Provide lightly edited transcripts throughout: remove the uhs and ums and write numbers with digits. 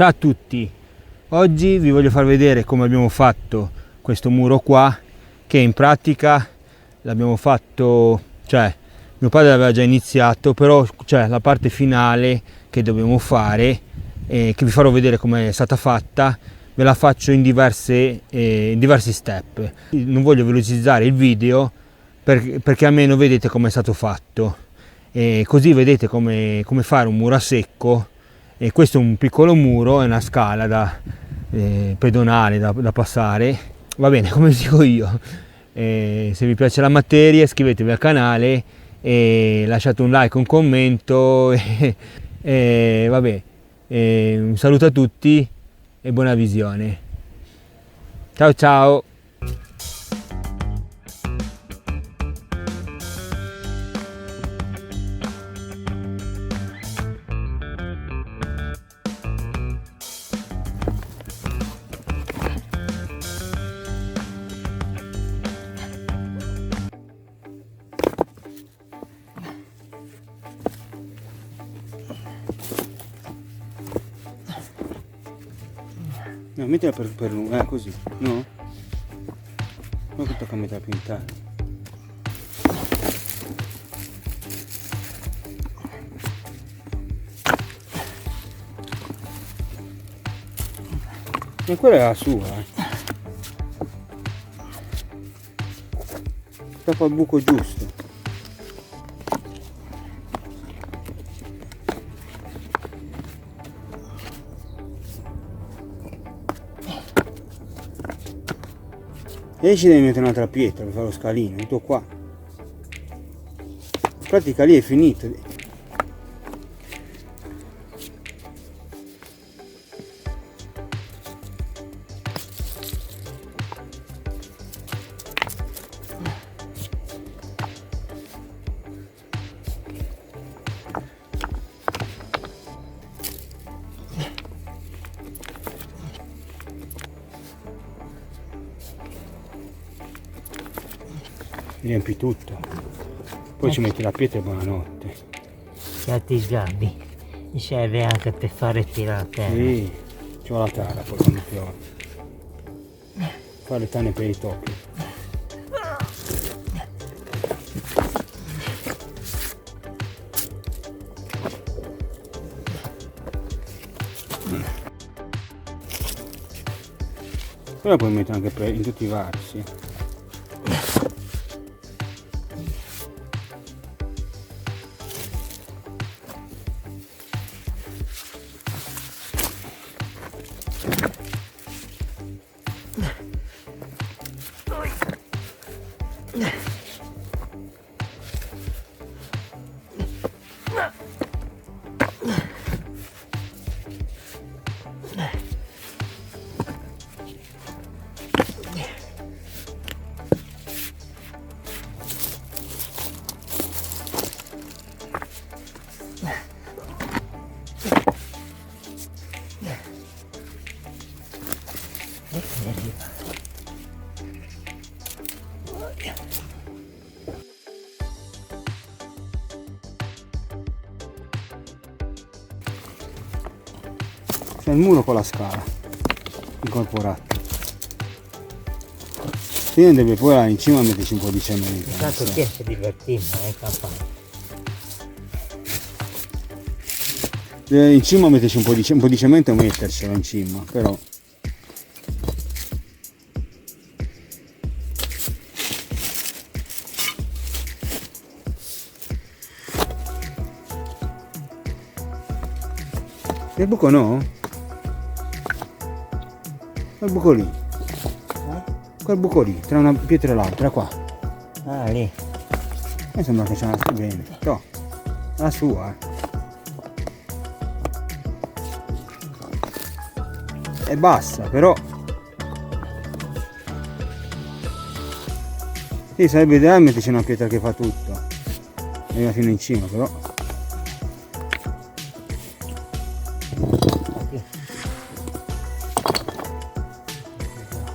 Ciao a tutti, oggi vi voglio far vedere come abbiamo fatto questo muro qua, che in pratica l'abbiamo fatto, cioè mio padre l'aveva già iniziato, però c'è la parte finale che dobbiamo fare, che vi farò vedere come è stata fatta, ve la faccio in diversi step. Non voglio velocizzare il video perché almeno vedete come è stato fatto, e così vedete come fare un muro a secco. E questo è un piccolo muro, è una scala pedonale da passare, va bene, come dico io. Se vi piace la materia iscrivetevi al canale e lasciate un like, un commento vabbè, un saluto a tutti e buona visione. Ciao ciao. No, mettila per lungo, così, no? Non che tocca metterla più in terra. E quella è la sua, Tappa il buco giusto. E ci devi mettere un'altra pietra per fare lo scalino, tutto qua. In pratica lì è finito. Riempi tutto, poi ci metti la pietra e buonanotte. Certi gabbi mi serve anche per fare tirare a terra. Sì, c'ho la tara poi quando piove. Fare le tane per i topi. Però puoi mettere anche in tutti i versi. C'è il muro con la scala incorporata. Quindi deve poi là in cima metterci un po' di cemento. Intanto che si divertimmo, campano. In cima metterci un po' di cemento e mettercelo in cima, però. Il buco no? Quel buco lì. Quel buco lì, tra una pietra e l'altra, qua. Ah, lì. Mi sembra che ce la stia bene. No, la sua. È bassa, però. Sì, sarebbe ideale metterci una pietra che fa tutto. Arriva fino in cima, però.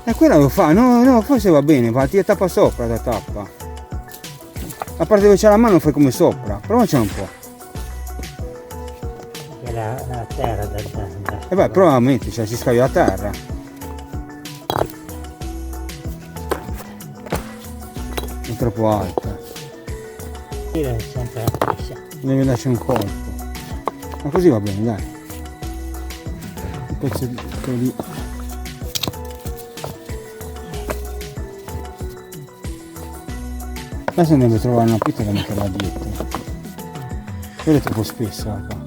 E quella lo fa, no, forse va bene, va, ti tappa sopra la tappa. La parte dove c'è la mano fai come sopra, provaci un po'. La terra da E vai, prova a mettere, cioè si scaglia a terra. È troppo alta. Tira sempre la stessa. Deve darci un colpo. Ma così va bene, dai. Un pezzo di... Adesso deve trovare una pizza da metterla dietro. Quella è troppo spessa qua.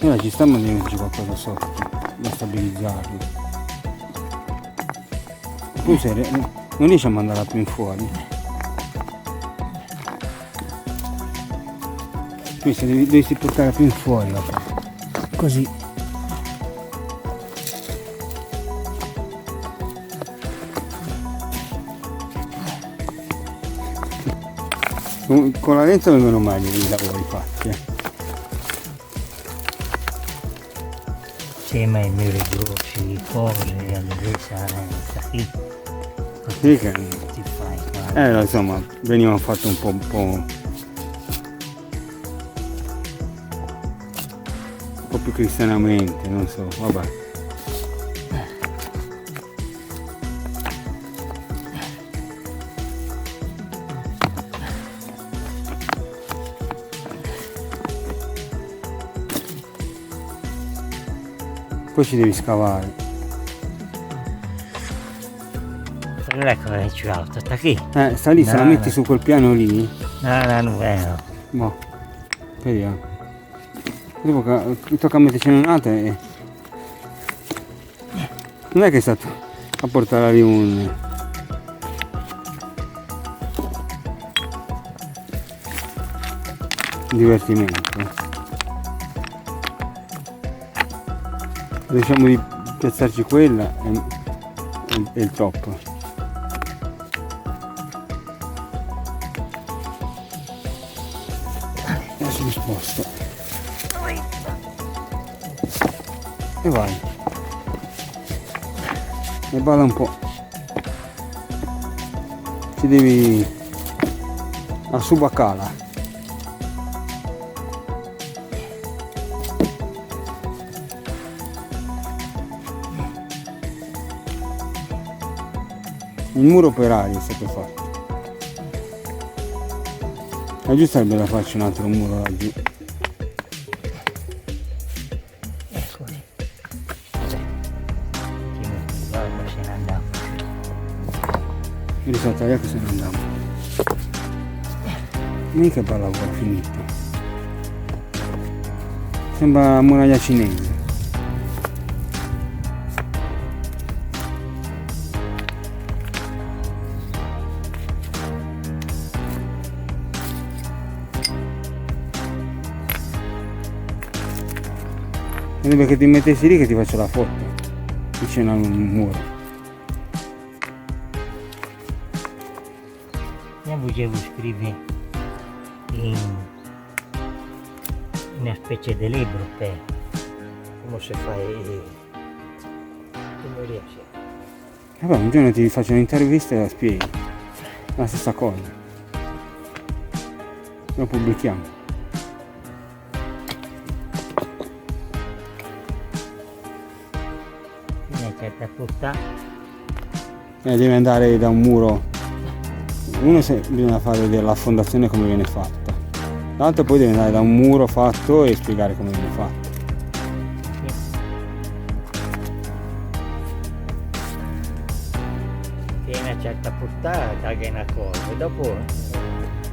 Ora ci sta, ma deve metterci qualcosa sotto da stabilizzarli. Poi se non riesci a mandarla più in fuori. Qui se devi portare più in fuori così. Con la lenza vengono meglio i lavori fatti. Sì, ma i muri grossi, cose, allora sta qui. Sì che... Ti fai, guarda. Insomma, veniva fatto un po' più cristianamente, non so, vabbè. Poi ci devi scavare. Allora come ci va? Sta qui? Sta lì, se la No, metti no. su quel piano lì. No, non è. Boh, vediamo. Dopo tocca mettercene un'altra e... Non è che è stato a portare lì un divertimento. Riusciamo di piazzarci quella e il top. Adesso mi sposto e vai e balla un po', ci devi a subacala. Il muro per aria è stato fatto. E giusto sarebbe da farci un altro muro laggiù. Eccoli. Guarda, se ne andiamo. Mi ricordo che se ne andiamo. Mica bella lavoro finito. Sembra la muraglia cinese. Sembra che ti mettessi lì che ti faccio la foto vicino a un muro. Io volevo scrivere in una specie di libro per come si fa come riesci. Vabbè, un giorno ti faccio un'intervista e la spieghi. La stessa cosa. Lo pubblichiamo. Una certa portata. Devi andare da un muro. Uno bisogna far vedere la fondazione come viene fatta. L'altro poi devi andare da un muro fatto e spiegare come viene fatto. Che una certa portata che è una cosa, e dopo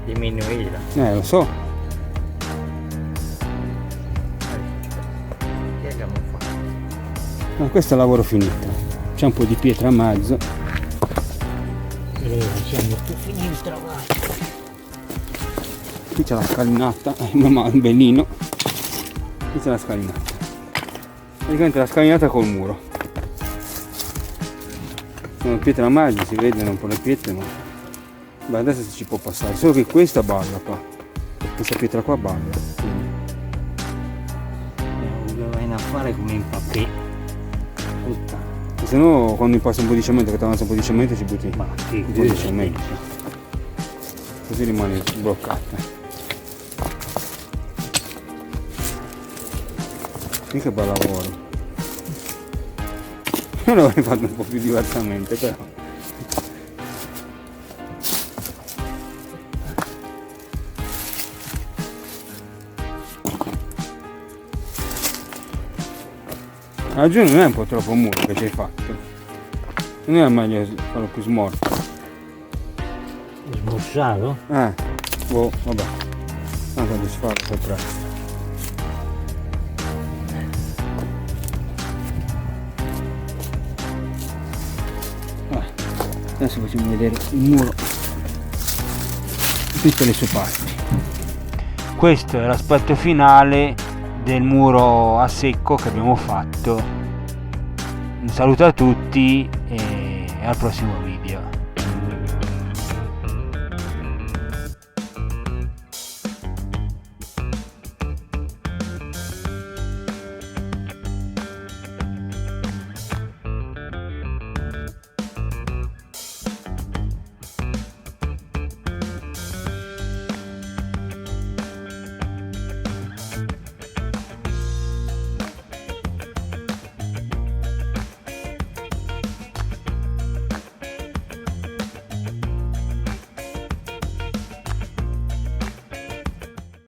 diminuirla. Lo so. Che abbiamo fatto? Ma questo è il lavoro finito. C'è un po' di pietra a mezzo. Siamo più finiti di trovare. qui c'è la scalinata, un bellino, qui c'è la scalinata, praticamente la scalinata col muro, sono pietre margine, si vedono un po' le pietre, ma beh, adesso si ci può passare, solo che questa balla qua, questa pietra qua balla, quindi Lo vai a fare come in papè. se no quando passa un po' di cemento, che ti avanza un po' di cemento ci butti Ma sì, un po' di cemento, così rimane bloccata. Sì, che bel lavoro. Io l'avrei fatto un po' più diversamente, però giù non è un po' troppo muro che ci hai fatto, non è meglio farlo più smorto? Smorzato? Boh, vabbè, tanto di sfarlo poi presto. Adesso facciamo vedere il muro, tutte le sue parti. Questo è l'aspetto finale del muro a secco che abbiamo fatto. Un saluto a tutti e al prossimo video.